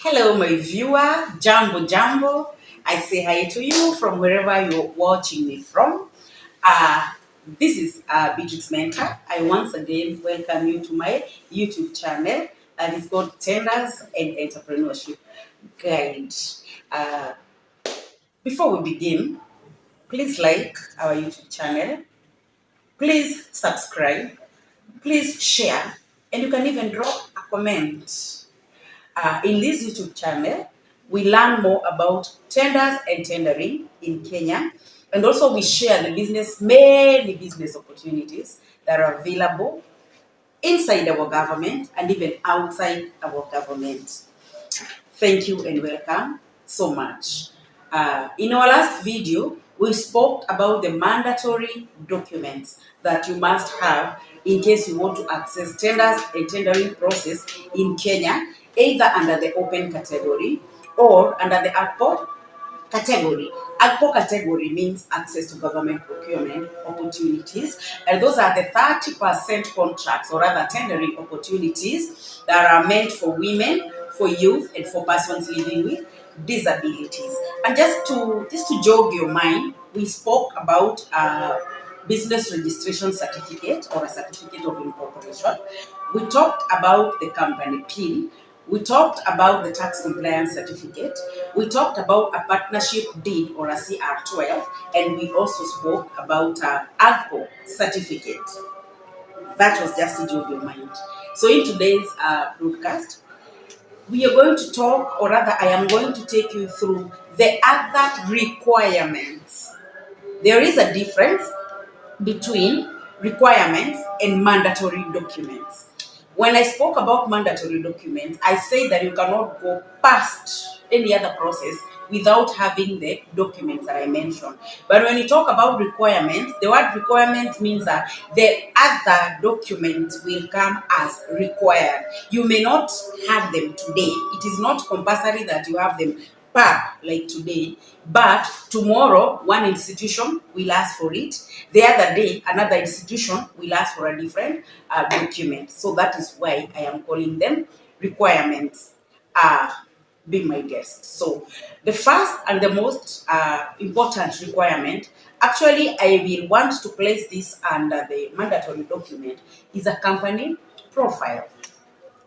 Hello, my viewer. Jambo, jambo. I say hi to you from wherever you're watching me from. Uh, this is Beatrix Mentor. I once again welcome you to my YouTube channel that is called Tenders and Entrepreneurship Guide. Uh, Before we begin, please like our YouTube channel. Please subscribe. Please share. And you can even drop a comment. In this YouTube channel, we learn more about tenders and tendering in Kenya, and also we share many business opportunities that are available inside our government and even outside our government. Thank you and welcome so much. In our last video, we spoke about the mandatory documents that you must have in case you want to access tenders and tendering process in Kenya, either under the open category or under the AGPO category. AGPO category means access to government procurement opportunities, and those are the 30% contracts or other tendering opportunities that are meant for women, for youth, and for persons living with disabilities. And just to jog your mind, we spoke about business registration certificate or a certificate of incorporation. We talked about the company PIN. We talked about the tax compliance certificate. We talked about a partnership deed or a CR12, and we also spoke about AGPO certificate. That was just to jog your mind. So in today's broadcast, we are going to talk, or rather, I am going to take you through the other requirements. There is a difference between requirements and mandatory documents. When I spoke about mandatory documents, I say that you cannot go past any other process without having the documents that I mentioned. But when you talk about requirements, the word requirement means that the other documents will come as required. You may not have them today. It is not compulsory that you have them like today, but tomorrow one institution will ask for it, the other day another institution will ask for a different document. So that is why I am calling them requirements. Be my guest. So the first and the most important requirement, actually I will want to place this under the mandatory document, is a company profile.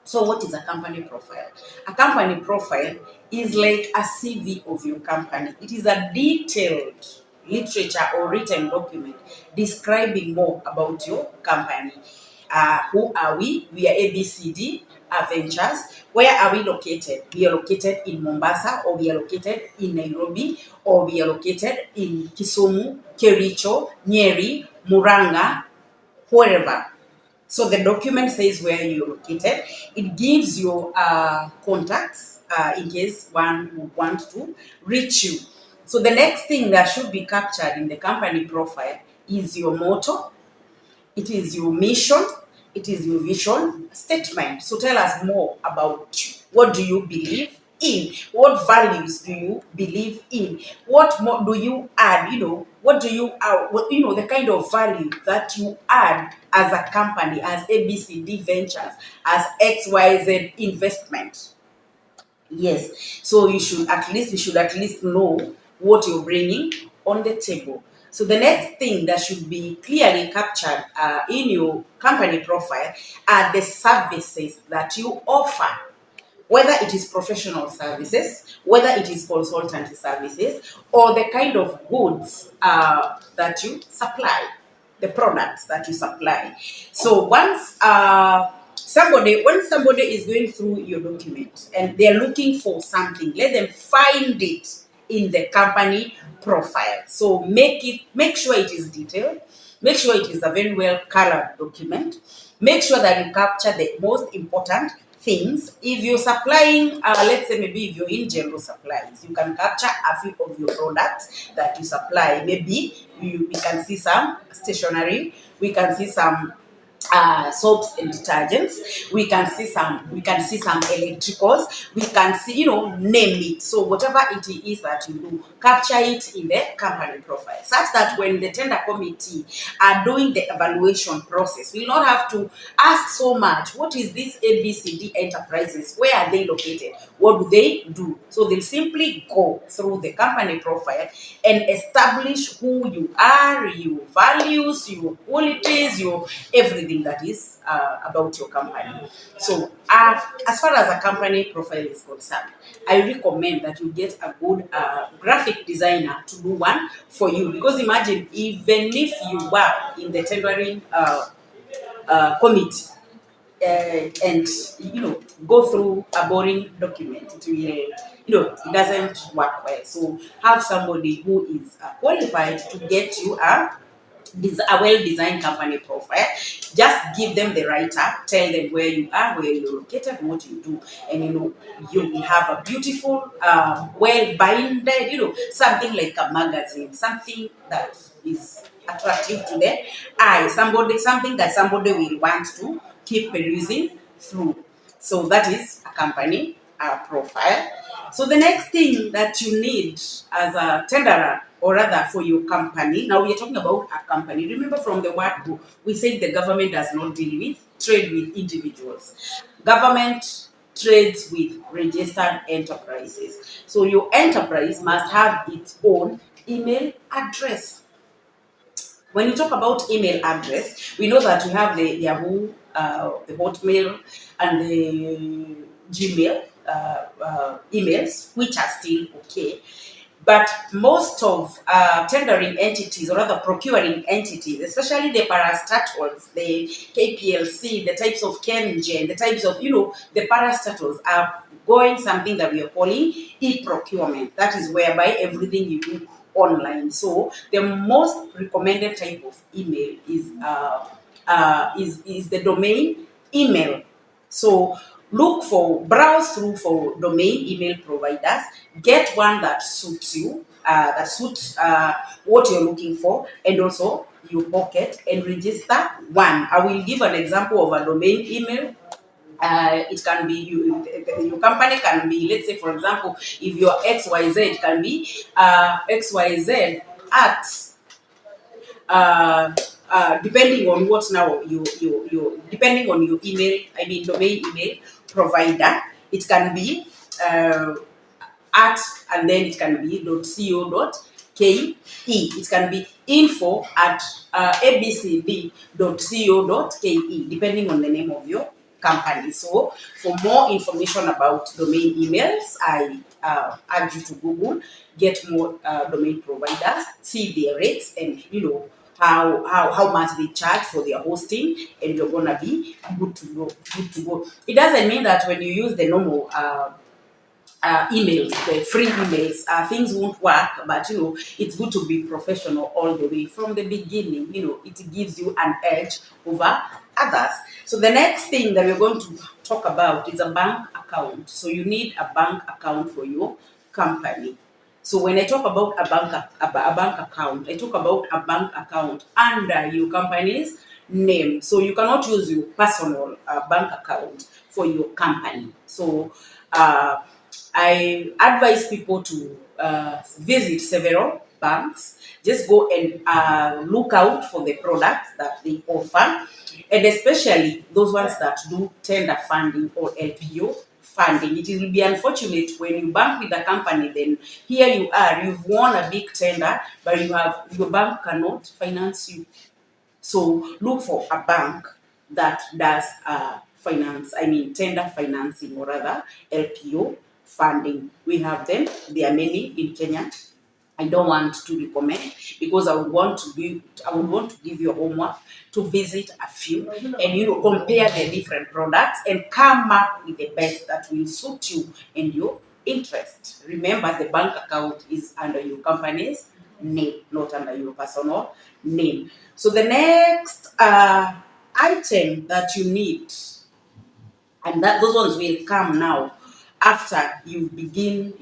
So what is a company profile? A company profile is like a CV of your company. It is a detailed literature or written document describing more about your company. Who are we? We are ABCD Ventures. Where are we located? We are located in Mombasa, or we are located in Nairobi, or we are located in Kisumu, Kericho, Nyeri, Muranga, wherever. So the document says where you're located. It gives you contacts in case one would want to reach you. So the next thing that should be captured in the company profile is your motto, it is your mission, it is your vision statement. So tell us more about you. What do you believe in? What values do you believe in? What more do you add? What do you the kind of value that you add as a company, as ABCD Ventures, as XYZ Investment. Yes. So we should at least know what you're bringing on the table. So the next thing that should be clearly captured in your company profile are the services that you offer, whether it is professional services, whether it is consultancy services, or the kind of goods that you supply, the products that you supply. So once when somebody is going through your document and they're looking for something, let them find it in the company profile. So make sure it is detailed, make sure it is a very well colored document, make sure that you capture the most important things. If you're supplying, let's say maybe if you're in general supplies, you can capture a few of your products that you supply. Maybe we can see some stationery, we can see some soaps and detergents. We can see some electricals. We can see, name it. So whatever it is that you do, capture it in the company profile, such that when the tender committee are doing the evaluation process, we will not have to ask so much. What is this ABCD Enterprises? Where are they located? What do they do? So they'll simply go through the company profile and establish who you are, your values, your qualities, your everything that is about your company. So, as far as a company profile is concerned, I recommend that you get a good graphic designer to do one for you. Because imagine, even if you were in the tendering committee, and go through a boring document, it will, it doesn't work well. So have somebody who is qualified to get you a well-designed company profile. Just give them the write-up, tell them where you are, where you're located, what you do, and you will have a beautiful, well-binded, something like a magazine, something that is attractive to the eye, something that somebody will want to keep perusing through. So that is a company profile. So the next thing that you need as a tenderer, or rather for your company, now we are talking about a company. Remember, from the word go, we said the government does not trade with individuals. Government trades with registered enterprises. So your enterprise must have its own email address. When you talk about email address, we know that we have the Yahoo, the Hotmail, and the Gmail emails, which are still okay. But most of tendering entities, or rather procuring entities, especially the parastatals, the KPLC, the types of KenGen, the types of, the parastatals are going something that we are calling e-procurement. That is whereby everything you do online. So the most recommended type of email is the domain email. So browse through for domain email providers, get one that suits you, that suits what you're looking for, and also your pocket, and register one. I will give an example of a domain email. It can be your company can be, let's say, for example, if your XYZ, it can be XYZ at depending on what now you depending on your email, I mean domain email provider, it can be at, and then it can be .co.ke. It can be info at abcd.co.ke, depending on the name of your company. So for more information about domain emails, I urge you to Google, get more domain providers, see their rates, and how much they charge for their hosting, and you're gonna be good to go. It doesn't mean that when you use the normal emails, the free emails, things won't work, but it's good to be professional all the way from the beginning. It gives you an edge over others. So the next thing that we're going to talk about is a bank account. So you need a bank account for your company. So when I talk about a bank account, I talk about a bank account under your company's name. So you cannot use your personal bank account for your company. So I advise people to visit several banks. Just go and look out for the products that they offer, and especially those ones that do tender funding or LPO funding. It will be unfortunate when you bank with a company, then here you are, you've won a big tender, but your bank cannot finance you. So look for a bank that does tender financing, or rather LPO funding. We have them. There are many in Kenya. I don't want to recommend, because I would want to give you homework to visit a few, and compare the different products and come up with the best that will suit you and your interest. Remember, the bank account is under your company's name, not under your personal name. So the next item that you need, and that those ones will come now after you begin,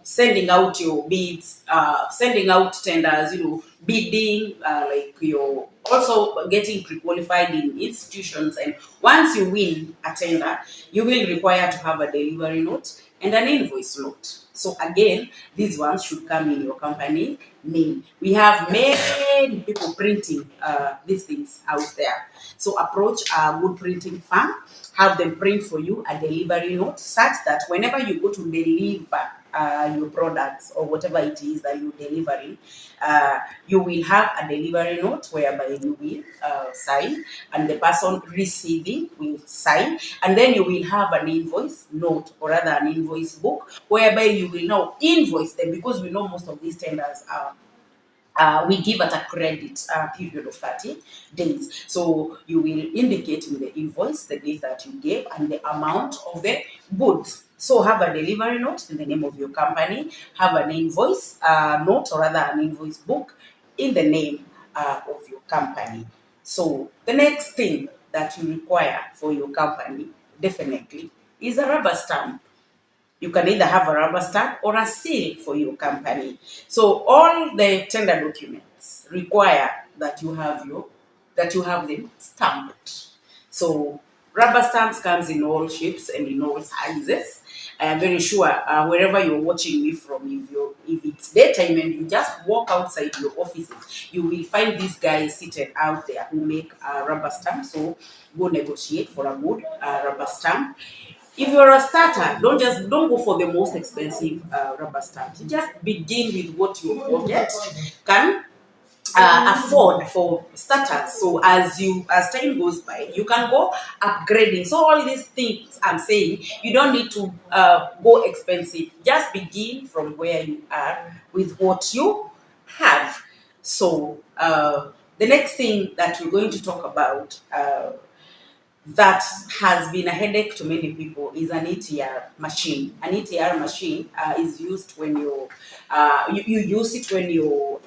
sending out your bids, sending out tenders, bidding, like you're also getting pre-qualified in institutions. And once you win a tender, you will require to have a delivery note and an invoice note. So again, these ones should come in your company name. We have many people printing these things out there. So approach a good printing firm, have them print for you a delivery note such that whenever you go to deliver your products or whatever it is that you're delivering, you will have a delivery note whereby you will sign, and the person receiving will sign, and then you will have an invoice note, or rather an invoice book, whereby you will now invoice them, because we know most of these tenders are we give at a credit period of 30 days. So you will indicate in the invoice the days that you gave and the amount of the goods. So have a delivery note in the name of your company, have an invoice note, or rather an invoice book in the name of your company. So the next thing that you require for your company definitely is a rubber stamp. You can either have a rubber stamp or a seal for your company. So all the tender documents require that you have them stamped. So rubber stamps comes in all shapes and in all sizes. I am very sure wherever you're watching me from, if it's daytime and you just walk outside your offices, you will find these guys seated out there who make rubber stamps. So go negotiate for a good rubber stamp. If you're a starter, don't go for the most expensive rubber stamps. You just begin with what your budget can afford for starters. So as time goes by, you can go upgrading. So all these things I'm saying, you don't need to go expensive. Just begin from where you are with what you have. So the next thing that we're going to talk about. That has been a headache to many people is an ETR machine. An ETR machine is used when you use it when you're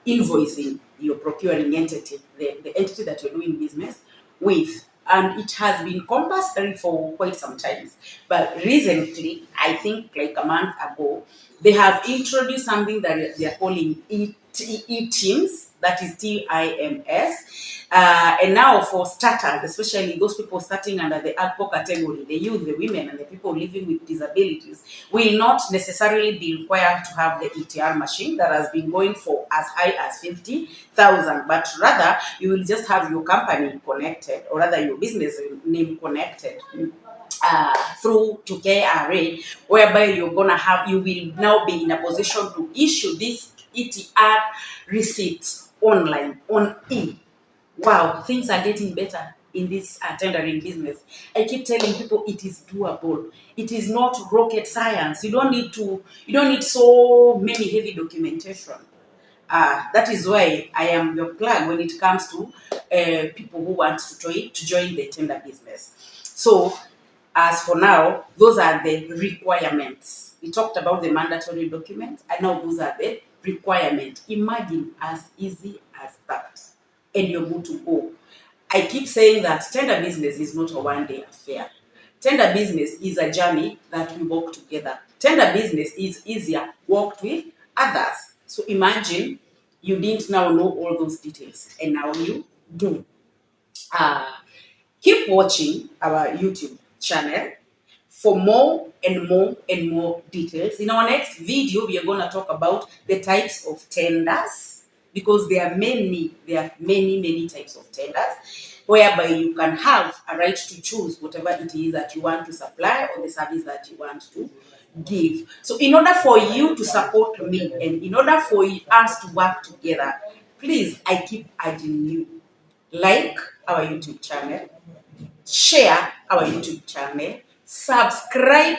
invoicing your procuring entity, the entity that you're doing business with. And it has been compulsory for quite some time. But recently, I think like a month ago, they have introduced something that they are calling e-teams, that is TIMS. And now for starters, especially those people starting under the ARPO category, the youth, the women, and the people living with disabilities, will not necessarily be required to have the ETR machine that has been going for as high as 50,000, but rather you will just have your company connected, or rather your business name connected through to KRA, whereby you will now be in a position to issue this ETR receipts online on e. Wow, things are getting better in this tendering business. I keep telling people it is doable. It is not rocket science. You don't need so many heavy documentation. That is why I am your plug when it comes to people who want to join the tender business. So, as for now, those are the requirements. We talked about the mandatory documents, and now those are the requirements. Imagine as easy as that, and you're good to go. I keep saying that tender business is not a one-day affair. Tender business is a journey that we walk together. Tender business is easier walked with others. So imagine you didn't now know all those details, and now you do. Uh, Keep watching our YouTube channel for more and more and more details. In our next video, we are going to talk about the types of tenders, because there are many types of tenders, whereby you can have a right to choose whatever it is that you want to supply or the service that you want to give. So in order for you to support me and in order for us to work together, please, I keep urging you, like our YouTube channel, share our YouTube channel, subscribe,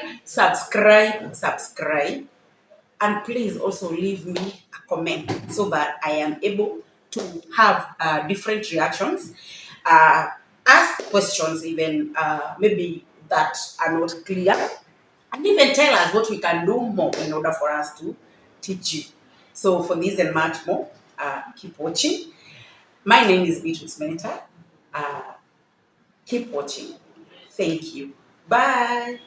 and please also leave me a comment so that I am able to have different reactions, ask questions even maybe that are not clear, and even tell us what we can do more in order for us to teach you. So for this and much more, keep watching. My name is Beatrice Mentor. Keep watching. Thank you. Bye.